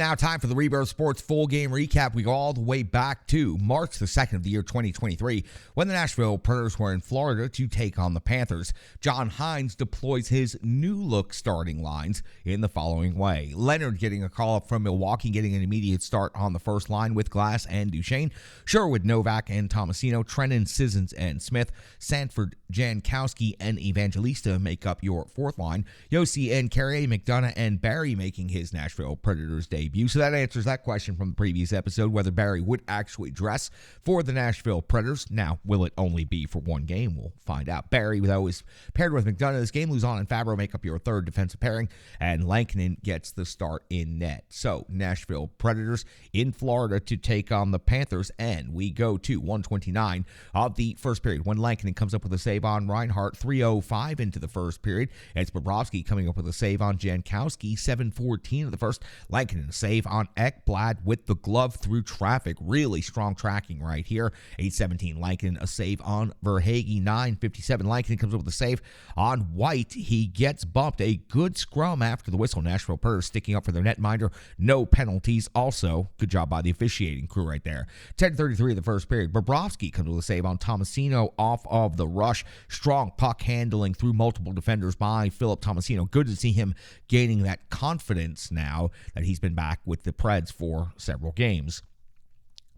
Now time for the Rebirth Sports full game recap. We go all the way back to March the 2nd of the year 2023 when the Nashville Predators were in Florida to take on the Panthers. John Hines deploys his new look starting lines in the following way. Leonard getting a call up from Milwaukee, getting an immediate start on the first line with Glass and Duchesne. Sherwood, Novak, and Tomasino. Trennan, Sissons, and Smith. Sanford, Jankowski, and Evangelista make up your fourth line. Yossi and Carrier, McDonough, and Barry making his Nashville Predators debut. So that answers that question from the previous episode, whether Barry would actually dress for the Nashville Predators. Now, will it only be for one game? We'll find out. Barry, though, is paired with McDonough this game. Luzon and Fabro make up your third defensive pairing, and Lankinen gets the start in net. So, Nashville Predators in Florida to take on the Panthers, and we go to 1:29 of the first period when Lankinen comes up with a save on Reinhart. 3:05 into the first period. It's Bobrovsky coming up with a save on Jankowski. 7:14 of the first. Lankinen save on Ekblad with the glove through traffic. Really strong tracking right here. 8:17 Lankinen a save on Verhaeghe. 9:57 Lankinen comes up with a save on White. He gets bumped. A good scrum after the whistle. Nashville Predators sticking up for their netminder. No penalties. Also, good job by the officiating crew right there. 10:33 of the first period. Bobrovsky comes with a save on Tomasino off of the rush. Strong puck handling through multiple defenders by Philip Tomasino. Good to see him gaining that confidence now that he's been back with the Preds for several games.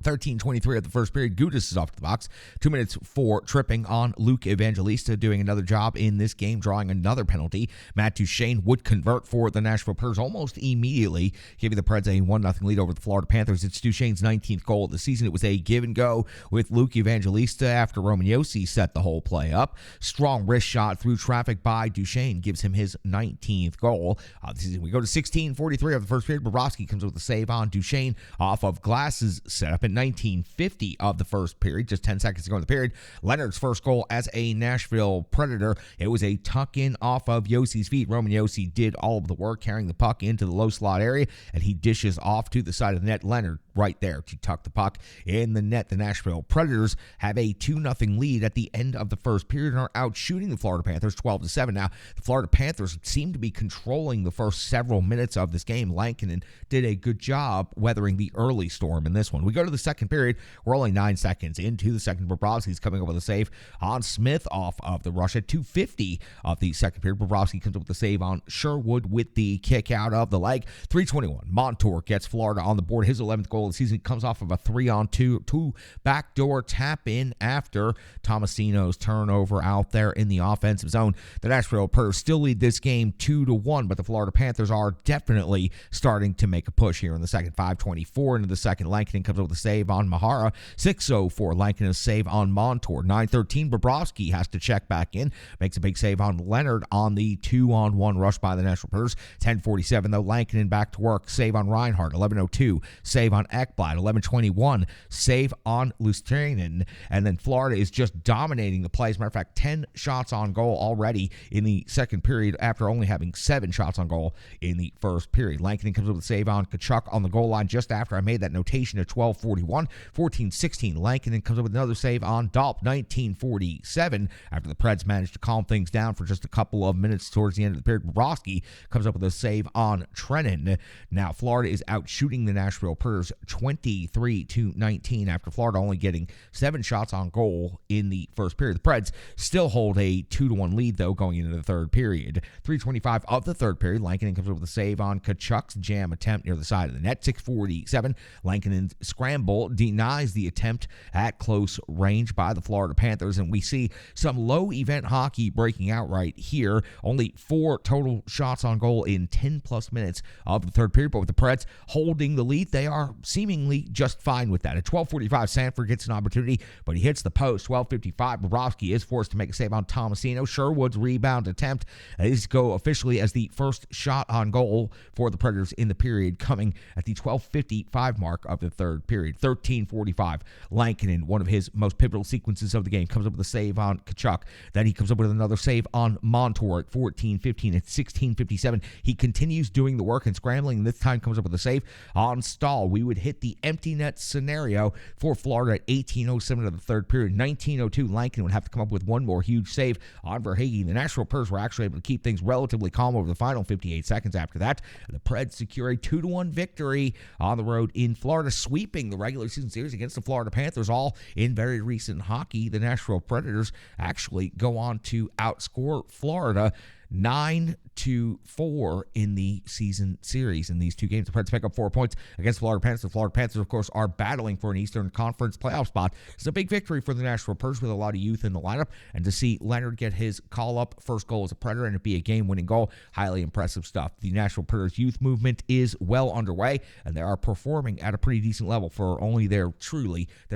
13:23 of the first period. Gudas is off the box. 2 minutes for tripping on Luke Evangelista, doing another job in this game, drawing another penalty. Matt Duchesne would convert for the Nashville Predators almost immediately, giving the Preds a 1-0 lead over the Florida Panthers. It's Duchesne's 19th goal of the season. It was a give and go with Luke Evangelista after Roman Yossi set the whole play up. Strong wrist shot through traffic by Duchesne gives him his 19th goal of the season. We go to 16:43 of the first period. Bobrovsky comes with a save on Duchesne off of Glass's setup. 19:50 of the first period, just 10 seconds to go in the period. Leonard's first goal as a Nashville Predator. It was a tuck-in off of Yossi's feet. Roman Yossi did all of the work, carrying the puck into the low slot area, and he dishes off to the side of the net. Leonard right there to tuck the puck in the net. The Nashville Predators have a 2-0 lead at the end of the first period and are out shooting the Florida Panthers 12-7. Now, the Florida Panthers seem to be controlling the first several minutes of this game. Lankinen did a good job weathering the early storm in this one. We go to the second period. We're only 9 seconds into the second. Bobrovsky's coming up with a save on Smith off of the rush at 2:50 of the second period. Bobrovsky comes up with a save on Sherwood with the kick out of the leg. 3:21. Montour gets Florida on the board. His 11th goal of the season comes off of a 3-on-2 backdoor tap in after Tomasino's turnover out there in the offensive zone. The Nashville Predators still lead this game 2-1, but the Florida Panthers are definitely starting to make a push here in the second. 5:24 into the second. Lankinen comes up with a save on Mahara. 6:04 Lankinen's save on Montour. 9:13 Bobrovsky has to check back in. Makes a big save on Leonard on the 2-on-1 rush by the Nashville Predators. 10:47 though. Lankinen back to work. Save on Reinhart. 11:02 save on Ekblad. 11:21 save on Lusterinen. And then Florida is just dominating the play. As a matter of fact, 10 shots on goal already in the second period after only having 7 shots on goal in the first period. Lankinen comes up with a save on Tkachuk on the goal line just after I made that notation at 12:41. 14:16 Lankinen comes up with another save on Dolp. 19:47 after the Preds managed to calm things down for just a couple of minutes towards the end of the period. Bobrovsky comes up with a save on Trennan. Now Florida is out shooting the Nashville Predators 23-19 after Florida only getting 7 shots on goal in the first period. The Preds still hold a 2-1 lead though going into the third period. 3:25 of the third period. Lankinen comes up with a save on Tkachuk's jam attempt near the side of the net. 6:47 Lankinen's scramble denies the attempt at close range by the Florida Panthers, and we see some low event hockey breaking out right here. Only 4 total shots on goal in 10 plus minutes of the third period, but with the Preds holding the lead, they are seemingly just fine with that. At 12:45 Sanford gets an opportunity, but he hits the post. 12:55 Bobrovsky is forced to make a save on Tomasino. Sherwood's rebound attempt is go officially as the first shot on goal for the Predators in the period, coming at the 12:55 mark of the third period. period. 13:45. Lankinen, one of his most pivotal sequences of the game, comes up with a save on Kachuk. Then he comes up with another save on Montour at 14:15. At 16:57, he continues doing the work and scrambling, and this time comes up with a save on Stahl. We would hit the empty net scenario for Florida at 18:07 of the third period. 19:02, Lankinen would have to come up with one more huge save on Verhaeghe. The Nashville Predators were actually able to keep things relatively calm over the final 58 seconds after that. The Preds secure a 2-1 victory on the road in Florida, sweeping the regular season series against the Florida Panthers, all in very recent hockey. The Nashville Predators actually go on to outscore Florida 9-4 in the season series in these two games. The Preds pick up 4 points against Florida Panthers. The Florida Panthers, of course, are battling for an Eastern Conference playoff spot. It's a big victory for the Nashville Predators with a lot of youth in the lineup, and to see Leonard get his call-up first goal as a Predator and it be a game-winning goal, highly impressive stuff. The Nashville Predators youth movement is well underway, and they are performing at a pretty decent level for only their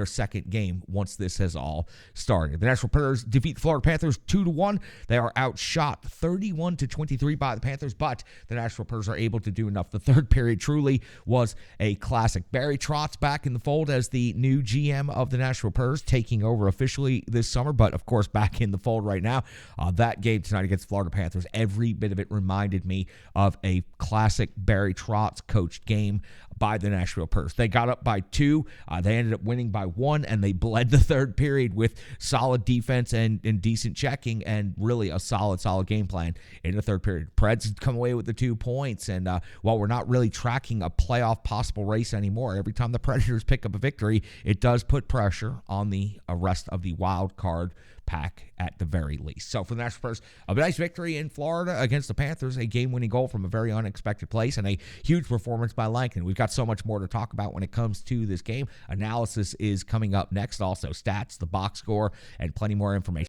second game once this has all started. The Nashville Predators defeat the Florida Panthers 2-1. They are outshot 31-23 by the Panthers, but the Nashville Predators are able to do enough. The third period truly was a classic. Barry Trotz back in the fold as the new GM of the Nashville Predators, taking over officially this summer, but of course back in the fold right now. That game tonight against the Florida Panthers, every bit of it reminded me of a classic Barry Trotz coached game by the Nashville Predators. They got up by 2. They ended up winning by 1, and they bled the third period with solid defense and decent checking and really a solid game plan in the third period. Preds come away with the 2 points, and while we're not really tracking a playoff possible race anymore, every time the Predators pick up a victory, it does put pressure on the rest of the wild card pack at the very least. So for the Nashville Predators, a nice victory in Florida against the Panthers, a game-winning goal from a very unexpected place, and a huge performance by Lankinen. We've got so much more to talk about when it comes to this game. Analysis is coming up next, also stats, the box score, and plenty more information.